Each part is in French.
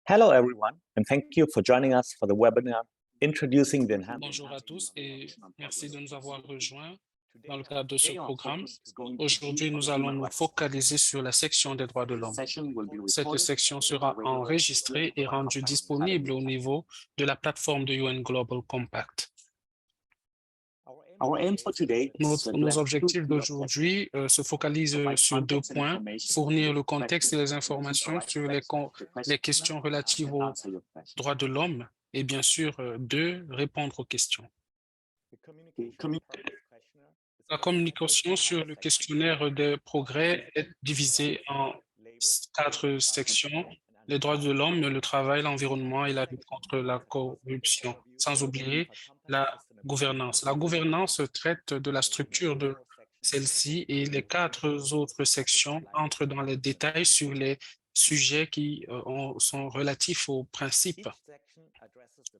Hello, everyone, and thank you for joining us for the webinar Introducing the Bonjour à tous et merci de nous avoir rejoints dans le cadre de ce programme. Aujourd'hui, nous allons nous focaliser sur la section des droits de l'homme. Cette section sera enregistrée et rendue disponible au niveau de la plateforme de UN Global Compact. Nos objectifs d'aujourd'hui se focalisent sur 2 points: fournir le contexte et les informations sur les questions relatives aux droits de l'homme et bien sûr, 2, répondre aux questions. La communication sur le questionnaire de progrès est divisée en 4 sections: les droits de l'homme, le travail, l'environnement et la lutte contre la corruption, sans oublier la gouvernance. La gouvernance traite de la structure de celle-ci et les 4 autres sections entrent dans les détails sur les sujets qui sont relatifs aux principes.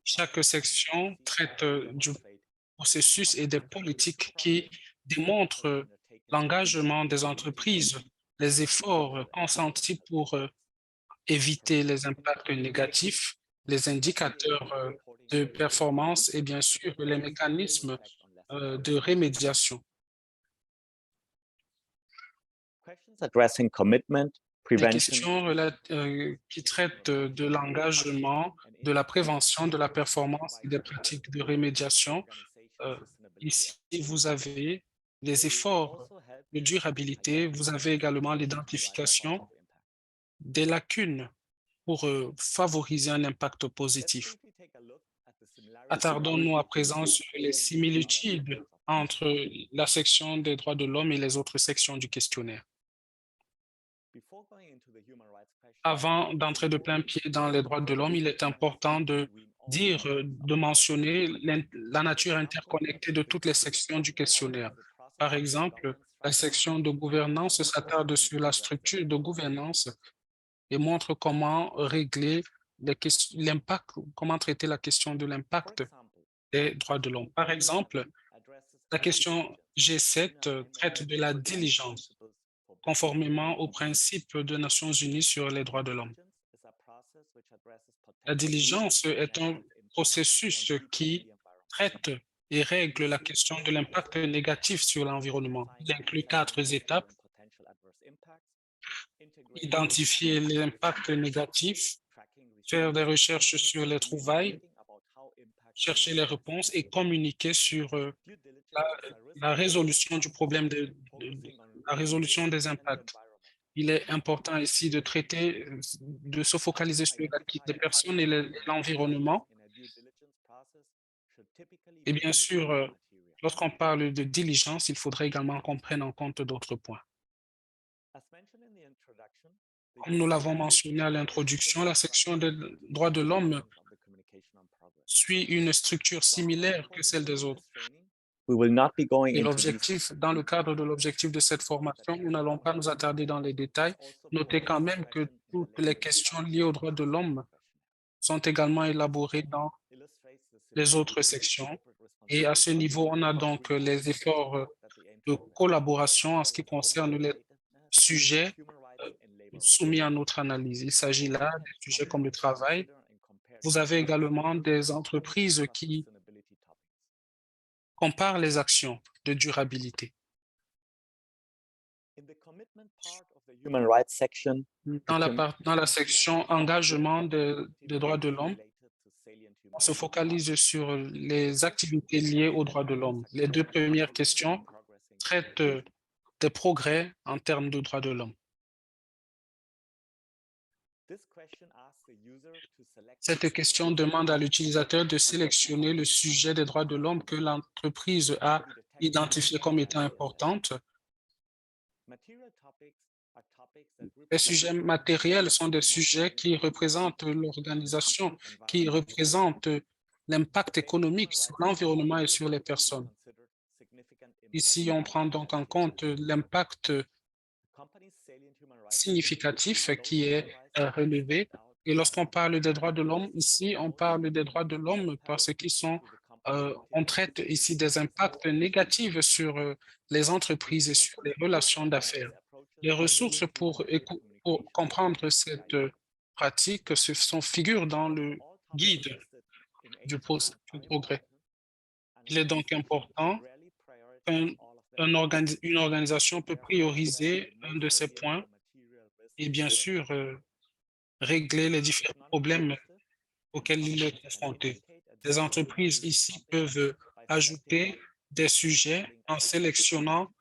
Chaque section traite du processus et des politiques qui démontrent l'engagement des entreprises, les efforts consentis pour éviter les impacts négatifs, les indicateurs de performance et bien sûr les mécanismes de rémédiation. addressing commitment, Les prevention, questions qui traitent de l'engagement, de la prévention, de la performance et des pratiques de rémédiation. Ici, vous avez les efforts de durabilité, vous avez également l'identification des lacunes pour favoriser un impact positif. Attardons-nous à présent sur les similitudes entre la section des droits de l'homme et les autres sections du questionnaire. Avant d'entrer de plein pied dans les droits de l'homme, il est important de de mentionner la nature interconnectée de toutes les sections du questionnaire. Par exemple, la section de gouvernance s'attarde sur la structure de gouvernance et montre comment régler l'impact, comment traiter la question de l'impact des droits de l'homme. Par exemple, la question G7 traite de la diligence, conformément aux principes des Nations unies sur les droits de l'homme. La diligence est un processus qui traite et règle la question de l'impact négatif sur l'environnement. Il inclut 4 étapes: identifier l'impact négatif, faire des recherches sur les trouvailles, chercher les réponses et communiquer sur la, la résolution du problème la résolution des impacts. Il est important ici de traiter, de se focaliser sur l'acquis des personnes et l'environnement. Et bien sûr, lorsqu'on parle de diligence, il faudrait également qu'on prenne en compte d'autres points. Comme nous l'avons mentionné à l'introduction, la section des droits de l'homme suit une structure similaire que celle des autres. we will not be going Et into these l'objectif, dans le cadre de l'objectif de cette formation, nous n'allons pas nous attarder dans les détails. Notez quand même que toutes les questions liées aux droits de l'homme sont également élaborées dans les autres sections. Et à ce niveau, on a donc les efforts de collaboration en ce qui concerne les sujets soumis à notre analyse. Il s'agit là des sujets comme le travail. Vous avez également des entreprises qui comparent les actions de durabilité. human rights section, Dans la section engagement des droits de l'homme, on se focalise sur les activités liées aux droits de l'homme. Les 2 premières questions traitent des progrès en termes de droits de l'homme. Cette question demande à l'utilisateur de sélectionner le sujet des droits de l'homme que l'entreprise a identifié comme étant importante. Les sujets matériels sont des sujets qui représentent l'organisation, qui représentent l'impact économique sur l'environnement et sur les personnes. Ici, on prend donc en compte l'impact significatif qui est relevé. Et lorsqu'on parle des droits de l'homme, ici, on parle des droits de l'homme parce qu'ils sont, on traite ici des impacts négatifs sur les entreprises et sur les relations d'affaires. Les ressources pour comprendre cette pratiques figurent dans le guide du progrès. Il est donc important qu'une organisation peut prioriser un de ces points et bien sûr régler les différents problèmes auxquels il est confronté. Les entreprises ici peuvent ajouter des sujets en sélectionnant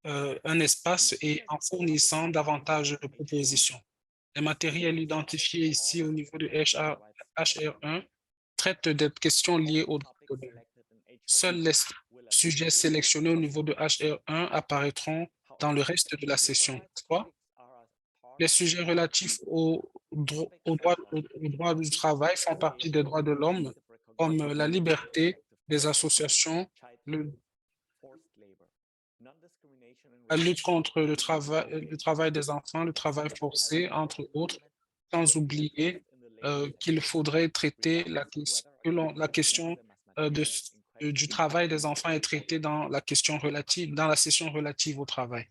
un espace et en fournissant davantage de propositions. Les matériels identifiés ici au niveau de HR1 traitent des questions liées aux droits de l'homme. Seuls les sujets sélectionnés au niveau de HR1 apparaîtront dans le reste de la session. Trois, les sujets relatifs aux droits du travail font partie des droits de l'homme, comme la liberté des associations, la lutte contre le travail des enfants, le travail forcé, entre autres, sans oublier qu'il faudrait traiter la question du travail des enfants est traitée dans dans la session relative au travail.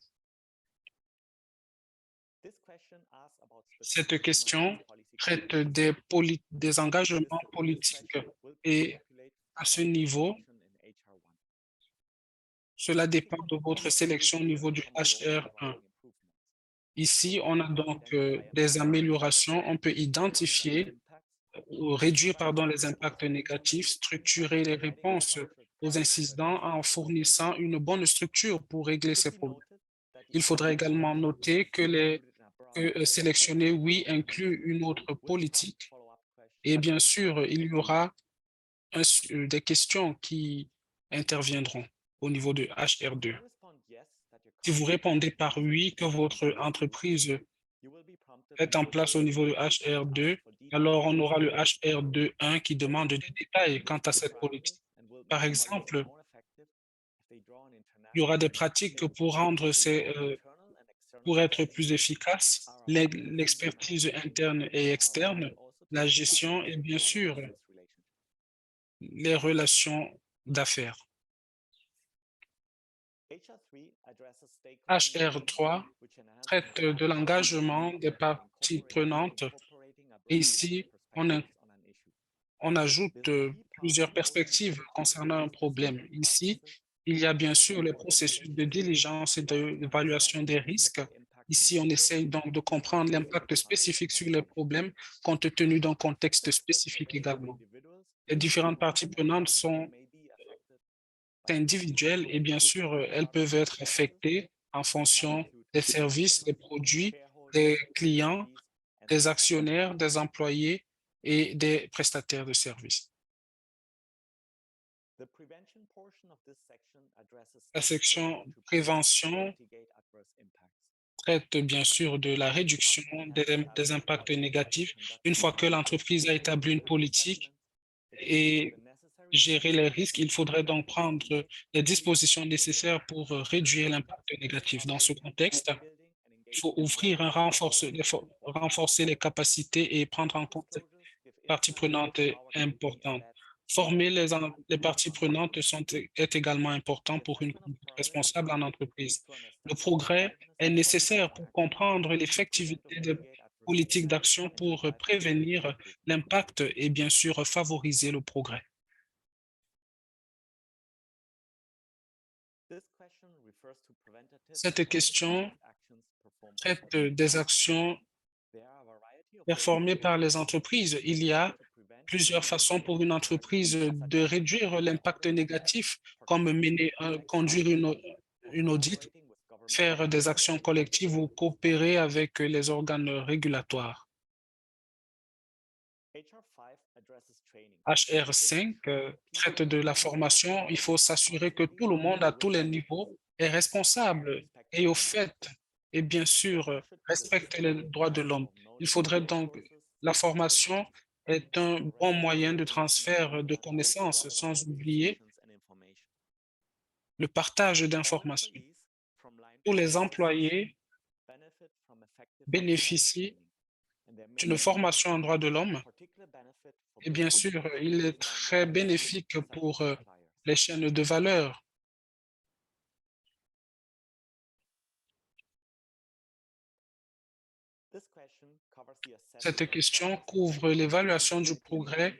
Cette question traite des engagements politiques et à ce niveau, cela dépend de votre sélection au niveau du HR1. Ici, on a donc des améliorations. On peut identifier ou réduire les impacts négatifs, structurer les réponses aux incidents en fournissant une bonne structure pour régler ces problèmes. Il faudrait également noter que sélectionner oui inclut une autre politique et bien sûr, il y aura des questions qui interviendront au niveau de HR2. Si vous répondez par oui que votre entreprise est en place au niveau de HR2, alors on aura le HR2.1 qui demande des détails quant à cette politique. Par exemple, il y aura des pratiques pour être plus efficace, l'expertise interne et externe, la gestion et bien sûr les relations d'affaires. HR3 traite de l'engagement des parties prenantes et ici, on ajoute plusieurs perspectives concernant un problème. Ici, il y a bien sûr les processus de diligence et d'évaluation des risques. Ici, on essaye donc de comprendre l'impact spécifique sur les problèmes compte tenu d'un contexte spécifique également. Les différentes parties prenantes sont individuelles et bien sûr, elles peuvent être affectées en fonction des services, des produits, des clients, des actionnaires, des employés et des prestataires de services. La section prévention traite bien sûr de la réduction des impacts négatifs une fois que l'entreprise a établi une politique et gérer les risques. Il faudrait donc prendre les dispositions nécessaires pour réduire l'impact négatif. Dans ce contexte, il faut renforcer les capacités et prendre en compte les parties prenantes importantes. Former les parties prenantes est également important pour une conduite responsable en entreprise. Le progrès est nécessaire pour comprendre l'effectivité des politiques d'action pour prévenir l'impact et bien sûr favoriser le progrès. Cette question traite des actions performées par les entreprises. Il y a plusieurs façons pour une entreprise de réduire l'impact négatif, comme conduire une audit, faire des actions collectives ou coopérer avec les organes régulatoires. HR5 traite de la formation. Il faut s'assurer que tout le monde à tous les niveaux est responsable et au fait et bien sûr respecte les droits de l'homme. Il faudrait donc la formation est un bon moyen de transfert de connaissances, sans oublier le partage d'informations. Tous les employés bénéficient d'une formation en droits de l'homme et bien sûr, il est très bénéfique pour les chaînes de valeur. Cette question couvre l'évaluation du progrès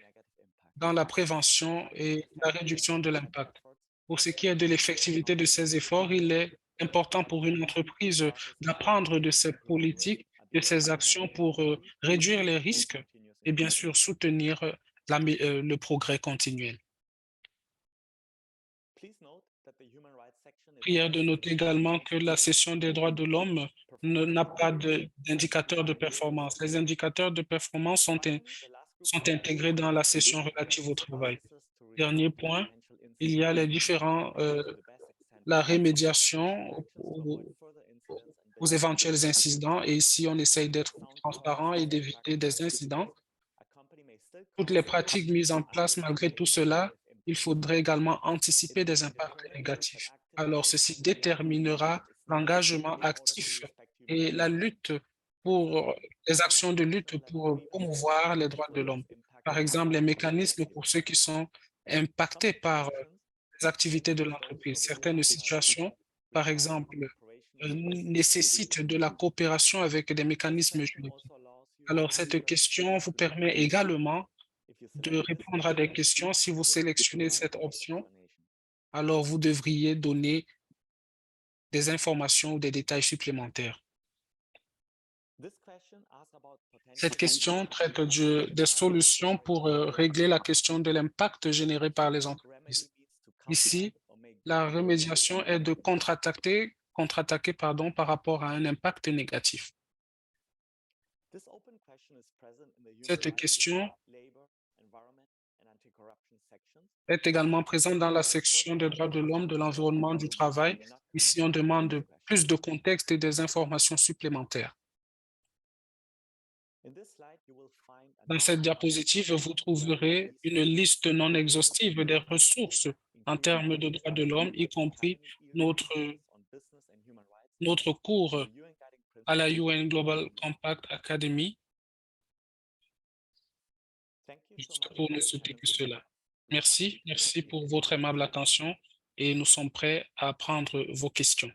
dans la prévention et la réduction de l'impact. Pour ce qui est de l'effectivité de ces efforts, il est important pour une entreprise d'apprendre de ses politiques, de ses actions pour réduire les risques et bien sûr soutenir le progrès continuel. Prière de noter également que la session des droits de l'homme n'a pas d'indicateur de performance. Les indicateurs de performance sont intégrés dans la session relative au travail. Dernier point, il y a les différents, la rémédiation aux éventuels incidents et ici on essaye d'être transparent et d'éviter des incidents. Toutes les pratiques mises en place malgré tout cela, il faudrait également anticiper des impacts négatifs. Alors, ceci déterminera l'engagement actif et la lutte pour les actions de lutte pour promouvoir les droits de l'homme. Par exemple, les mécanismes pour ceux qui sont impactés par les activités de l'entreprise. Certaines situations, par exemple, nécessitent de la coopération avec des mécanismes juridiques. Alors, cette question vous permet également de répondre à des questions. Si vous sélectionnez cette option, alors vous devriez donner des informations ou des détails supplémentaires. Cette question traite des solutions pour régler la question de l'impact généré par les entreprises. Ici, la remédiation est de contre-attaquer par rapport à un impact négatif. Cette question est également présente dans la section des droits de l'homme, de l'environnement, du travail. Ici, on demande plus de contexte et des informations supplémentaires. Dans cette diapositive, vous trouverez une liste non exhaustive des ressources en termes de droits de l'homme, y compris notre cours à la UN Global Compact Academy, juste pour ne citer que cela. Merci pour votre aimable attention et nous sommes prêts à prendre vos questions.